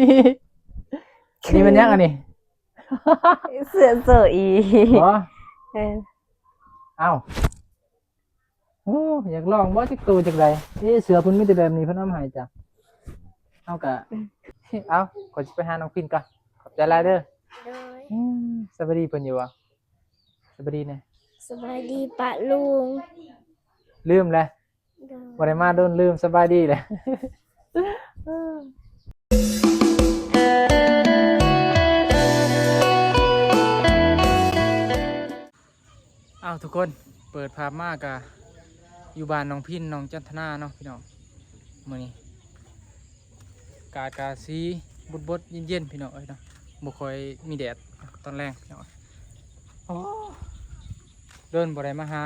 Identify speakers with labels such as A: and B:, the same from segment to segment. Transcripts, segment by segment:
A: อันนี้มันยังอันนี้
B: เสือเสืออี
A: อ๋อ
B: เออ
A: เอ้าโอ้อยากลองบ่จักตัวจักใดเสือเพิ่นมีแต่แบบนี้เพิ่นเอามาให้จ้ะเอากะเอาขอสิไปหาน้องพินก่อนขอบใจหลายเด้อ
B: โดย
A: สวัสดีเพิ่นอยู่บ่สวัสดีแน่
B: สบายดีปะลุง
A: ลืมแล้ว
B: โดย
A: บ่ได้มาโดนลืมสบายดีแหละ อ้าวทุกคนเปิดภาพมากอะอยู่บ้านน้องพินน้องจันทนาเนาะพี่น้องมื้อนี้กาสีบดเย็นๆพี่น้องเอ้ยเนาะบ่ค่อยมีแดดตอนแรกพี่น้องโอ้เดินบ่ได้มาหา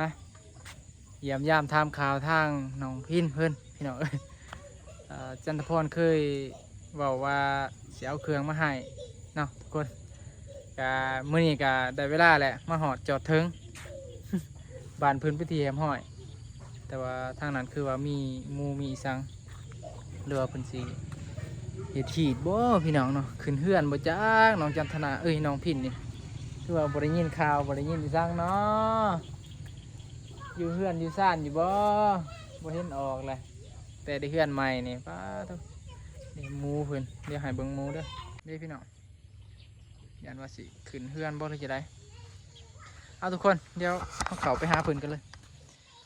A: เยี่ยมยามถามข่าวทางน้องพินเพิ่นพี่น้องเอ้ยจันทพรเคยเว้าว่าสิเอาเครื่องมาให้เนาะทุกคนกะมื้อนี้กะได้เวลาแหละมาหอดจอดถึง บ้านพื้นพิธีแฮมห้อย แต่ว่าทางนั้นคือว่ามีหมูมีอีสังเรือว่าเพิ่นสิเฮ็ดขีดบ่พี่น้องเนาะขึ้นเฮือนบ่จักน้องจันทนาเอ้ยน้องพินนี่คือว่าบ่ได้ยินข่าวบ่ได้ยินอีสังเนาะอยู่เฮือนอยู่ซ่านอยู่บ่เห็นออกเลยแต่ได้เฮือนใหม่นี่ป้าทุกนี่หมูเพิ่นเดี๋ยวให้เบิ่งหมูเด้อเด้พี่น้องยันว่าสิขึ้นเฮือนบ่หรือจะได้เอาทุกคนเดี๋ยวเอาเข้าไปหาเพิ่นกันเลย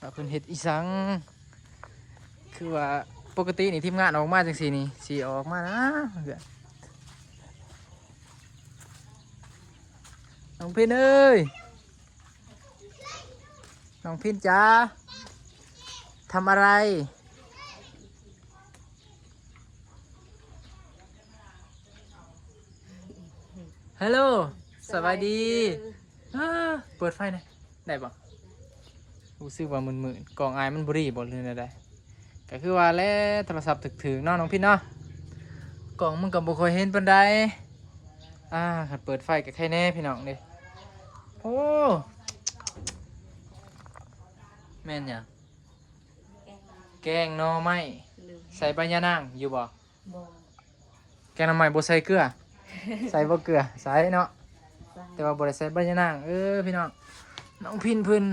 A: ว่าเพิ่นเฮ็ดอีสังคือว่าปกตินี่ทีมงานออกมาจังซี่นี่สิออกมานะเพื่อนน้องพินเอ้ยน้องพินจ๋าทำอะไรฮัลโหลสวัสดีเปิดไฟหน่อยได้ปะรู้สึกว่ามึนๆกล่องอายมันบุรีบ่เลยนะได้ก็คือว่าแล้วโทรศัพท์ถึกๆเนาะน้องพี่เนาะกล่องมันก็บ่ค่อยเห็นปานใดคันเปิดไฟก็แค่แน่พี่น้องเด้โอ้แม่นหยังแกงหน่อไม้ใส่ใบยะนางอยู่บ่แกงหน่อไม้บ่ใส่เกลือ ใส่บ่เกลือใส่เนาะแต่ว่าบ่ได้ใส่ใบยะนางพี่น้องน้องพินเพิ่น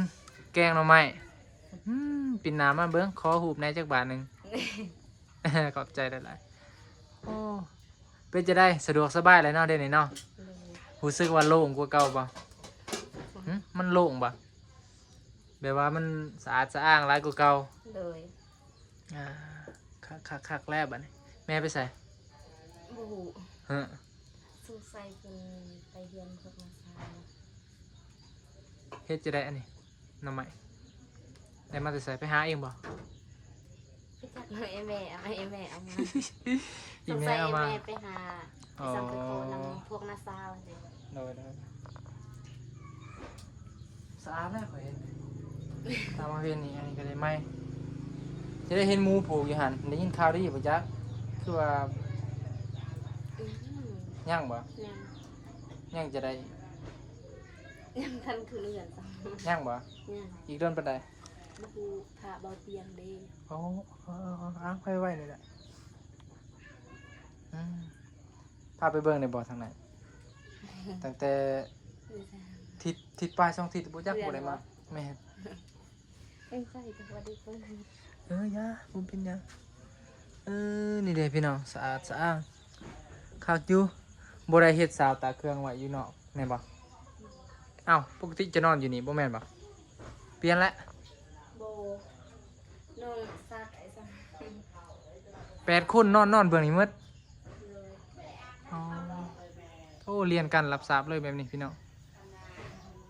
A: แกงหน่อไม้ปิ่นน้ำมาเบิ้งขอหูบในจักบาทหนึ่ง ขอบใจได้หลายโอ้เป็นจะได้สะดวกสบายเลยเนาะเดี๋ยวนี้เนาะรู้สึกว่าโล่งกว่าเก่าป่ะมันโล่งป่ะแบบว่ามันสะอาดสะอ้างหลายกว่าเก่า
B: โดย
A: คักแรกบัดนี้แม่ไปใส่
B: บู
A: ฮะ
B: สู้ใส่เป็นไปเรียนพวกมาซา
A: เฮ็ดจะได้อันนี้หน่อไม้ได้มาแต่ใส่ไปหาเองบ่
B: พี่จักหน่อยแม่เอาให้แม่เอามา
A: อี
B: สง
A: แม่
B: สัย
A: เอามา
B: แม่ไปหาไปสั่งไปโคน้ำพวกนาซาวเลย
A: โดยสะอาดแล้วข่อยเห็นตามมาเห็นนี่อันนี้ก็ได้ไหมจะได้เห็นหมูผูกอยู่หันได้ยินข่าวได้อยู่ปะจ๊ะคือว่าย่างบ่
B: ยัง
A: ย่างจะได้
B: ยังทันคือเลือนซ้
A: ย่างบ่
B: ำยัง
A: อีกเดือนปานใด
B: บูพาเบาเตียงเด้
A: โอ้อ้างไว้เลยแหละพาไปเบิ่งในบ่อทางไหนตั้งแต่ทิศปลาย2 ทิศบ่จักบ่ได้มาแม่น
B: เป็นใส่แต่ว่าได้เพิ่น
A: ยาผมเป็นหยังนี่เด้พี่น้องสะอาดสะอ้างคักอยู่บ่ได้เฮ็ดสาวตาเครื่องไว้อยู่นอกแม่นบ่อ้าวปกติจะนอนอยู่นี่บ่แม่นบ่เปลี่ยนแล้ว
B: โบน้องซักไอ้ซัก
A: 8 คนนอนเบื้องนี้หมด
B: เลย
A: อ๋อโอ้เรียนกันรับทราบเลยแบบนี้พี่น้อง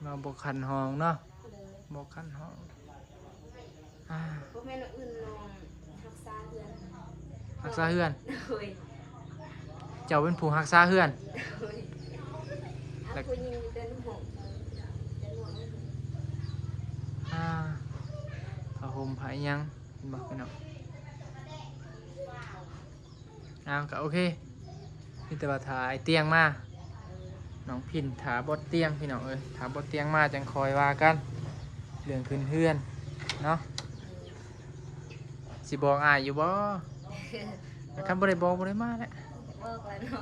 A: เราบ่คันห้องเนาะ
B: เลย
A: บ่คันห้อง
B: พวกแม่น้องอื่นน้องรักษาเดือน
A: รักษาเฮือน
B: เฮ้ย
A: เจ้าเป็นผู้รักษาเฮือน
B: เฮ้ยอาผู้หญิงเดินหงเดินหง
A: ผ้าห่มผ้าอิหยังเห็นบ่พี่น้องก็โอเคมีแต่ว่าถ่าไอ้เตียงมาน้องพินถาบดเตียงพี่น้องถาบดเตียงมาจังคอยว่ากันเรื่องขึ้นเฮือนเนาะสิบอกอายอยู่บ่คันบ่ได้บอกบ่ได้มาแหละ
B: บอกแล้วเนาะ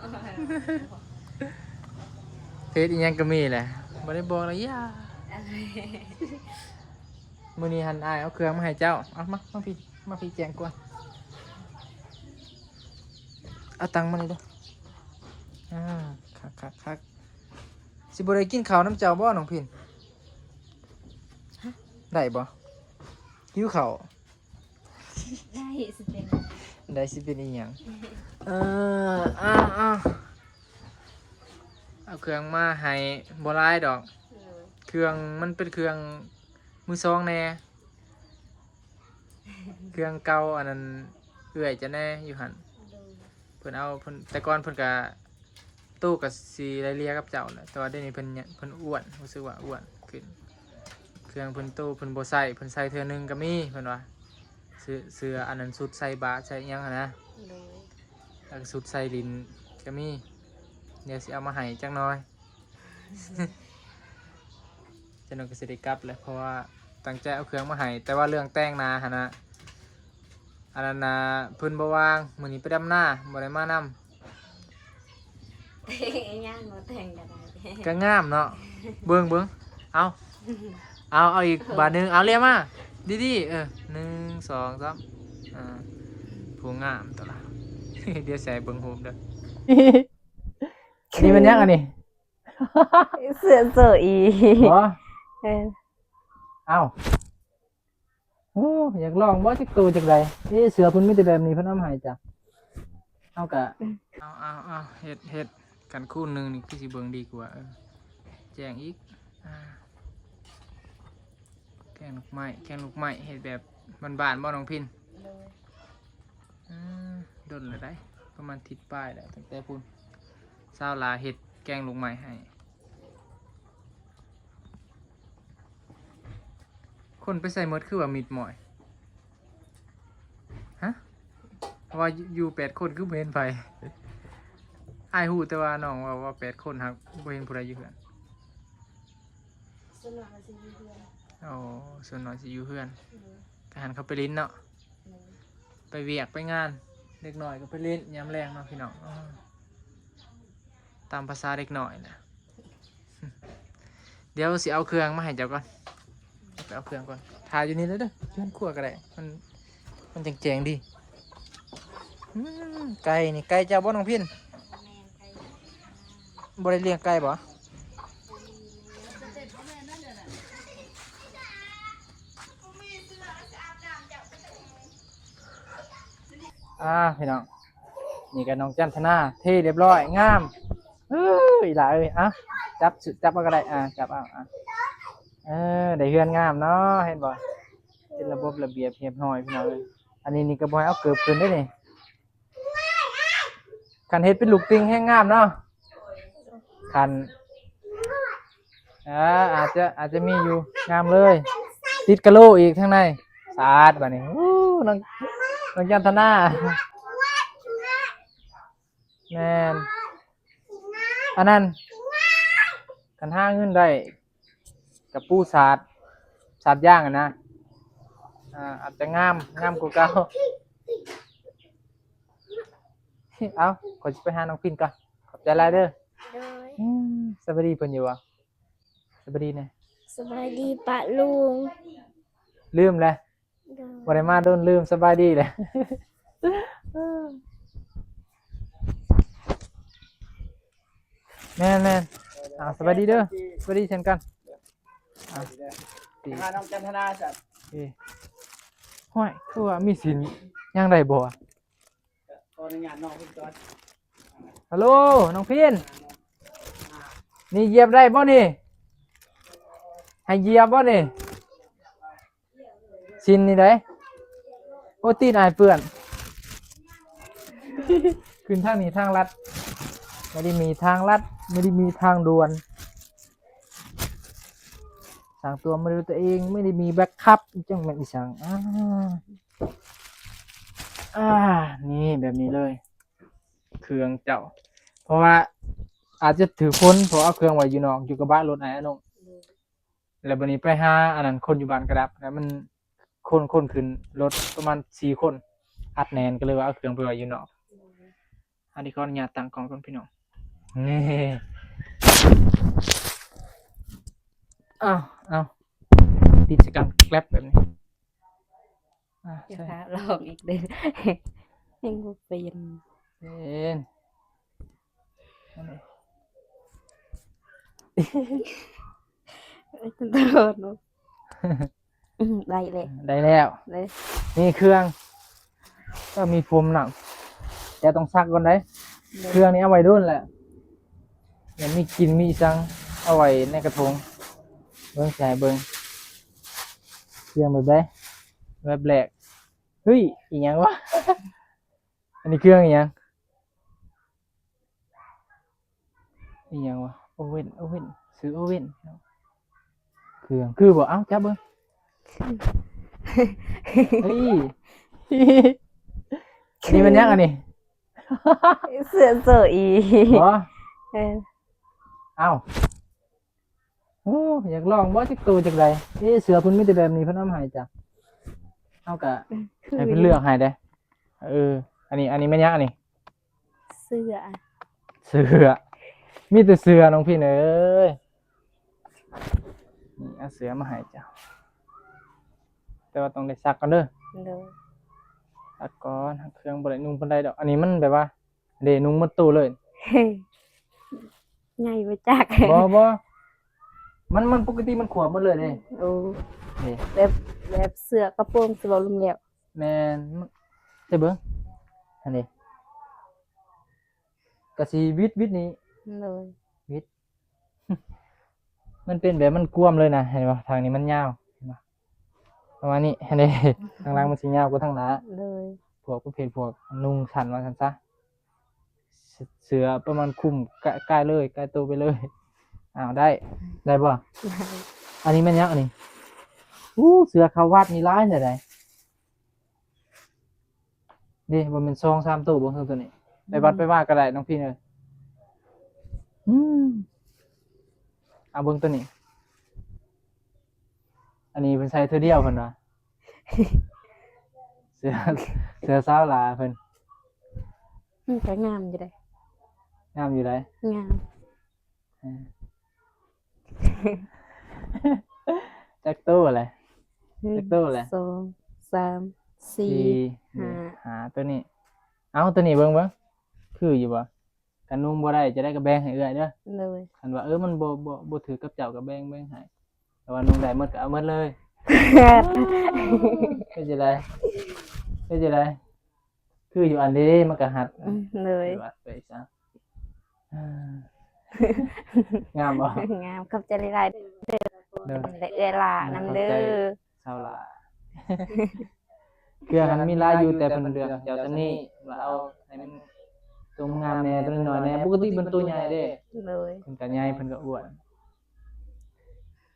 A: เฟซอีหยังก็มีแหละบ่ได้บอกแล้วย่า
B: อะไร
A: มื้อนี้หันอายเอาเครื่องมาให้เจ้าเอามาพี่แจงกวนเอาตังค์มานี่เด้อคักสิบ่ได้กินข้าวน้ำเจ้าบ่น้องพินได้บ่หิวข้าว
B: ได้สิเป็น
A: ได้สิเป็นอีหยังเอาเครื่องมาให้บ่หลายดอก เครื่องมันเป็นเครื่องมือสองแน่เครื่องเก่าอันนั้นเอื่อยจะแน่อยู่หันเพิ่นเอาเพิ่นแต่ก่อนเพิ่นก็ตู้กับสีไรเลียกับเจ้าแหละแต่ว่าเดี๋ยวนี้เพิ่นเนี่ยเพิ่นอ้วนรู้สึกว่าอ้วนขึ้นเครื่องเพิ่นตู้เพิ่นบ่ใส่เพิ่นใส่เทื่อนึงก็มีเพิ่นว่าเสื้ออันนั้นสุดใส่บาใส่อิหยังหั้นนะแล้วก็สุดใส่ลิ้นก็มีเดี๋ยวสิเอามาให้จักหน่อย เจะนอนก็สิได้กลับเลยเพราะว่าตั้งใจเอาเครื่องมาให้แต่ว่าเรื่องแต่งหนาหนนะอันนั้นนะเพิ่นบ่ว่างมื้อนี้ไปดำหน้าบ่ได้มานำ
B: ย่างมาแต่งกันได้
A: ก็งามเนาะเบิ่งเอาอีกบาทหนึงเอาเรียมาดีๆ1 2 3ผู้งามตัวละ เดี๋ยวใส่เบิ่งรูปเด้อ นี่มันยังอันนี้
B: เสือเสืออี
A: บ่
B: เออ
A: เอ้าโอ้อยากลองบ่จักตัวจักใดเสือเพิ่นมีแต่แบบนี้เพิ่นเอามาให้จ้ะเอากะเอาเฮ็ดกันคู่หนึงนี่คือสิเบิ่งดีกว่าแจ้งอีกแกงลูกไม้เฮ็ดแบบบ้านๆบ่น้องพินดนเลยได้ประมาณทิศป้ายแล้วตั้งแต่พุ่นสาวลาเฮ็ดแกงลูกไม้ให้คนไปใส่หมดคือว่ามิดหมอยฮะเพราะว่าอยู่8 คนคือบ่เห็นไผอ้ายฮู้แต่ว่าน้องว่า8 คนฮักบ่เห็นผู้ใดอยู่เฮือน
B: สนุกมาสิเพื่อน
A: โอ้ส่วนน้อยสิอยู่เฮือนก็หันเขาไปลิ้นเนาะไปเวียกไปงานเด็กหน่อยก็ไปเล่นยามแรงเนาะพี่น้องตามภาษาเด็กหน่อยนะ เดี๋ยวสิเอาเครื่องมาให้เจ้าก่อนไปเอาเครื่องก่อนถ่ายอยู่นี่เลยเด้อเพื่อนคั่วก็ได้มันแจงๆดีไก่นี่ไก่เจ้าบ่น้องพิน
B: แมนใคร
A: บ่ได้เลี้ยงไก่บ่พี่น้องนี่กันน้องจันทนาเท่เรียบร้อยงามอีหล่าจับเอาก็ได้จับเอาได้เฮือนงามเนาะเห็นบ่เป็นระบบระเบียบเรียบร้อยพี่น้องอันนี้นี่ก็บ่ให้เอาเกือบขึ้นได้นี่คันเฮ็ดเป็นลูกปิงแห้งงามเนาะคันอาจจะมีอยู่งามเลยติดกะโหลอีกข้างในสะอาดบัดนี้น้องจันทนาแม่นอันนั้นกันห้าเงินได้กับปูสาดย่างนะอาจจะงามกว่าเก่าเอาขอจะไปหาน้องพินก่อนขอบใจหลายเด้อ
B: โดย
A: สวัสดีเพิ่นอยู่อ่ะสวัสดีเนี่ย
B: สบายดีปะลุง
A: ลืมเลยบ่ได้มาโดนลืมสบายดีเลย แม่นสวัสดีเด้อสวัสดีเช่นกัน
C: พาน้องจันทนาจัด
A: ห้อยคือว่ามีสินยังได้บ่
C: ขออนุญาตน้องพี่จอด
A: ฮัลโหลน้องพินนี่เหยียบได้บ่นี่ให้เหยียบบ่นี่สินนี่ได้โอ้ตีนอายเปื้อน ขึ้นทางนี้ทางลัดไม่ได้มีทางลัดไม่ได้มีทางด่วนสั่งตัวมาดูตัวเองไม่ได้มีแบ็คคัพจังแม่นอีสังนี่แบบนี้เลยเครื่องเจ้าเพราะว่าอาจจะถือคนเพราะเอาเครื่องไว้อยู่นอกอยู่กับบ้านรถไอ้อนงแล้ววันนี้ไปหาอันนั้นคนอยู่บ้านกระดับแล้วมันคนขึ้นรถประมาณ4 คนอัดแน่นก็เลยว่าเอาเครื่องไปไว้อยู่นอก อันนี้ขออนุญาตตั้งกล้องก่อนพี่น้องนี่เอากิจกรรมแกลบแบบนี้
B: อย่า
A: ใช่
B: พาลองอีกเด้อยังบ่เป็น
A: เป็นอันนี้
B: ตลอดเนาะได้เลย
A: ได้แล้ว
B: เลย
A: นี่เครื่องก็มีโฟมหนังแต่ต้องซักก่อนได้เครื่องนี้เอาไว้รุ่นแหละยังมีกินมีจังเอาไว้ในกระทงเบิ้งใส่เบิ้งเครื่องแบบได้แบบแหลกเฮ้ยอีหยังวะ อันนี้เครื่องอีหยังวะโอเว่นซื้อโอเว่นเครื่องคือบอกเอ้าจับเบิ้งเฮ้ย อันนี้มันยังอันนี้
B: เสือเสืออี
A: เหรอ
B: เออ
A: เอ้าโอ้อยากลองบ่จักตัวจักใดเสือเพิ่นมีแต่แบบนี้เพิ่นเอามาให้จ้ะเอากะให้เพิ่นเลือกให้เด้อันนี้มันยังอันนี้
B: เสือ
A: เสือมีแต่เสือน้องพี่เอ้ยนี่เอาเสือมาให้จ้ะแต่ว่าต้องได้ซักก่อนเด้อ
B: เลย
A: ซักก่อนเครื่องบ่ได้นุ่งปานใดดอกอันนี้มันแบบว่าเด้นุ่งหมดตู้เลย
B: ไงไปจัก
A: บ่มันปกติมันขวบหมดเลยเด้
B: โอ้
A: นี่
B: แบบเสือกระโปรงสิบ่ลุมแล้ว
A: แม่นใช่เบิ่งอันนี้ก็สิวิดนี้
B: เลย
A: มันเป็นแบบมันกว้มเลยนะเห็นป่ะทางนี้มันยาวเห็นป่ะประมาณนี้เห็นไหม ทางล่างมันสียาวกว่าทางหน้า
B: เลย
A: พวกประเภทพวกนุ่งชันว่าชันซะเสือประมาณคุมใกล้เลยใกล้ตัวไปเลยได้ป่ะอันนี้มันยังอันนี้เสือเขาวาดมีร้ายไหนนี่บนเป็นซอง3ตัวบนตัวนี้ไปวัดไปว่าก็ได้น้องพี่เนยเอาเบิ้งตัวนี้ อันนี้เป็นใส่เธอเดียวเพิ่นวะ เสือสาวหลาเพิ่น
B: ก็งามอยู่เลย
A: งามอยู่ได
B: งาม
A: จักตู้อะไร จักตู้อะไร
B: 2 3 4
A: หาตัวนี้ เอาตัวนี้เบิ่งคืออยู่บ่กันนุ่งบ่ได้จะได้กระแบงให้เอื้อยเด้อ
B: เลย
A: คันว่ามันบ่ถือกับเจ้ากระแบงให้แต่ว่านุ่งได้หมดก็เอาหมดเลยเป็นจังไดคืออยู่อันนี้มันก็หัด
B: เลย
A: วัดไปซะงามบ่
B: งามกับใจหลายๆเด้อ
A: เด้อ
B: และเอื้อหลานำเด้อ
A: สาวหลาเครื่องมันมีหลายอยู่แต่เพิ่นเลือกเจ้าตัวนี้ว่าเอาให้มันตัวงามแน่ตัวน้อยแน่ปกติมันตัวใหญ่เด้
B: เลย
A: เพิ่นก็ใหญ่เพิ่นก็อ้วน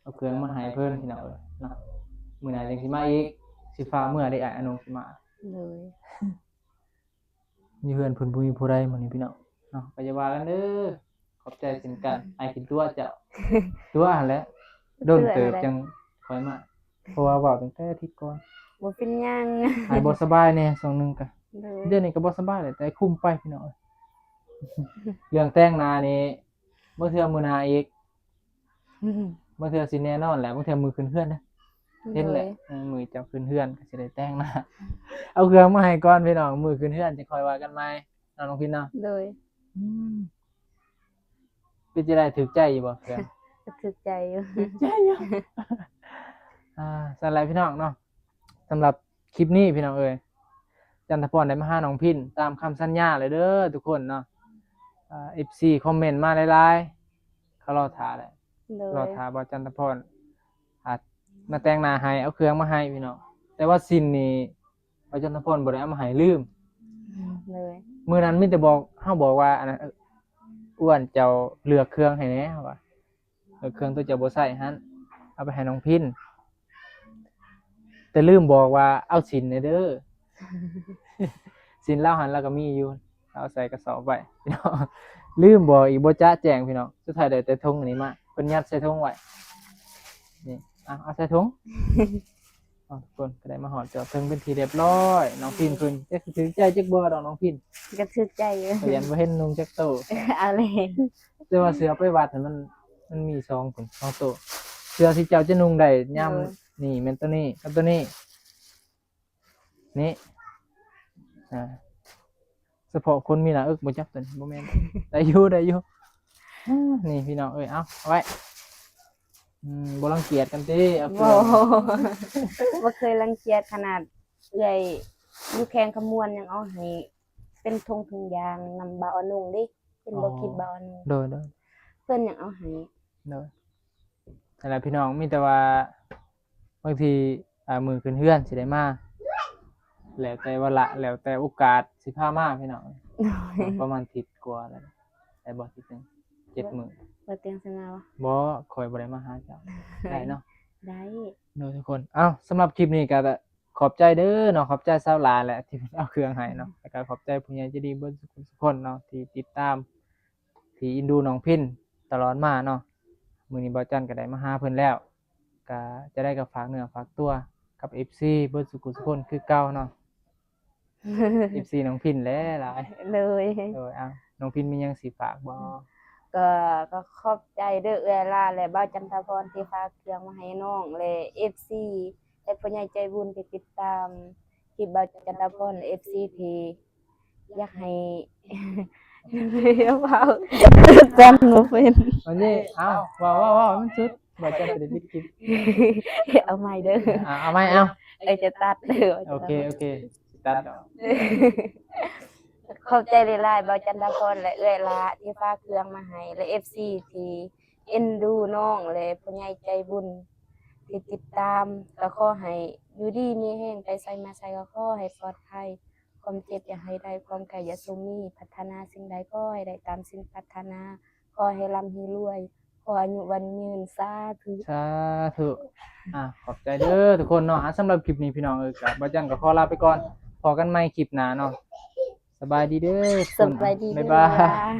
A: เอาเครื่องมาให้เพิ่นพี่น้องเอ้ยเนาะมื้อหน้าจังสิมาอีกสิฟ้ามื้อได้อ้ายอนุสิมา
B: เลย
A: มีเพื่อนเพิ่นบ่มีผู้ใดมื้อนี้พี่น้องเนาะก็อย่าว่ากันเด้อขอบใจเช่นกันอ้ายคิดตัวเจ้าตัวหั่นแหละโดนเติบจังค่อยมาเพราะว่าเว้าตั้งแต่อาทิตย์ก่อน
B: บ่เป็นหยัง
A: หายบ่สบายแน่ช่วงหนึงก็
B: เลย
A: เดือนนี้ก็บ่สบายเลยแต่คุมไปพี่น้อง เรื่องแต่งหน้านี่บ่เทื่อมื้อหน้าอีกบ่เทื่อสิแน่นอนแหละบ่เทื่อมือขึ้นเฮือนนะเห็นแหละมือเจ้าขึ้นเฮือนก็สิได้แต่งหน้า เอาเครื่องมาให้ก่อนพี่น้องมือขึ้นเฮือนจะค่อยว่ากันใหม่เนาะน้องพี่เนาะ
B: เลย
A: เป็นจังได๋ถูกใจอยู่บ่เครื่อง
B: ก็ถูกใจอยู่
A: สำหรับพี่น้องเนาะสำหรับคลิปนี้พี่น้องเอ้ยจันทพรได้มาหาน้องพินตามคำสัญญาเลยเด้อทุกคนเนาะFC คอมเมนต์มาหลายๆเขารอท่าแหละ
B: เล
A: รอย ท่าบ่จันทพรอาจมาแต่งหน้าให้เอาเครื่องมาให้พี่น้องแต่ว่าสิ้นนี่บ่จันทพรบ่ได้เอามาให้ลืม
B: เลย
A: มื้อนั้นมีแต่บอกเฮาบอกว่าอันนั้นอ้วนเจ้าเลือกเครื่องให้แหน่ว่าเครื่องตัวเจ้าบ่ใช้หั่นเอาไปให้น้องพินแต่ลืมบอกว่าเอาสินเด้อ สินเล่าหันแล้วก็มีอยู่เอาใส่กระสอบไว้พี่น้องลืมบอกอีกบ่จ๊ะแจงพี่น้องสุดท้ายได้แต่ถุงอันนี้มาเพิ่นยัดใส่ถุงไว้นี่เอาใส่ถุง ทุกคนก็ได้มาหอดจอดถึงเป็นทีเรียบร้อยน้องพินเพิ่นจักสิถือใจจักบ่ดอกน้องพิน
B: ก็ทึกใจอยู่
A: ขยันบ่เห็นนุ่งจักโต
B: เอาเลย
A: แต่ว่าเสือไปวัดน่ะมันมี2พุ่น2โตเสือที่เจ้าจะนุ่งได้ยามนี่แม่นตัวนี้กับตัวนี้นี่อ่าเฉพาะคนมีหน้าอกบ่จักตัวนี้บ่แม่นได้อยู่นี่พี่น้องเอ้ยเอาไว้บ่รังเกียจกันติเอาเพื่
B: บ่
A: อน
B: บ่เคยรังเกียจขนาดเอื้อยอยู่แข่งขมวนยังเอาให้เป็นธงถุงยางนำบ่าวนุ่งดิเป็นบ่คิดบ่าวนุ่ง
A: โดย
B: เพิ่นยังเอาให้
A: นั่นแหละพี่น้องมีแต่ว่าบางทีมือขึ้นเฮือนสิได้มาแล้วแต่เวลาแล้วแต่โอกาสสิพามาพี่น้องประมาณ10กว่าแล้วแต่บ่10นึง7 มื้อ
B: บ่เตียงสนาวะ
A: บ่ค่อยบ่ได้มาหาเจ้าได้เนาะ
B: ได้
A: เนาะทุกคนเอ้าสำหรับคลิปนี้ก็ขอบใจเด้อเนาะขอบใจสาวหลานแหละที่เพิ่นเอาเครื่องให้เนาะแล้วก็ขอบใจผู้ใหญ่ใจดีเบิดทุกคนเนาะที่ติดตามที่อินดูน้องพินตลอดมาเนาะมื้อนี้บ่จันก็ได้มาหาเพิ่นแล้วก็จะได้กับฝากเนื้อฝากตัวกับ FC เบิดทุกคนคือเก่าเนาะ FC น้องพินแหละหลาย
B: เลย
A: เอ้าน้องพินมีหยังสิฝากบ่
B: ก็ขอบใจเด้อเอื้อยล่าและบ่าวจันทพรที่ฝากเครื่องมาให้น้องและ FC และผู้ใหญ่ใจบุญที่ติดตามคลิปบ่าวจันทพรและ FC ที่อยากให้ เดี๋ยวเว้าจำบ่เป็น
A: วันนี้เอ้าว้าวมันสุดบ่จันจะได้ปิดคลิป
B: เอาใหม่เด้อ
A: เอาไหมเอา
B: จะตัดเด้อ
A: โอเคตัดดอก
B: ขอบใจหลายๆบ่าวจันทพรและเอื้อยล่าที่ฝากเครื่องมาให้และ FC ที่เอ็นดูน้องและผู้ใหญ่ใจบุญที่ติดตามก็ขอให้อยู่ดีมีแรงไปไสมาไสก็ขอให้ปลอดภัยความเจ็บอย่าให้ได้ความไกลอย่าทรงมีพัฒนาสิ่งใดก็ให้ได้ตามสิ่งปรารถนาขอให้ร่ำให้รวยขออายุวันยืนสาธุ
A: สาธุขอบใจเด้อทุกคนเนาะสำหรับคลิปนี้พี่น้องกับบ่จันก็ขอลาไปก่อนพอกันใหม่คลิปหน้าเนาะสบายดีเด้อทุก
B: ส
A: คน
B: บายดี
A: บ๊าย
B: เด้อบ
A: าย
B: บ๊ายบาย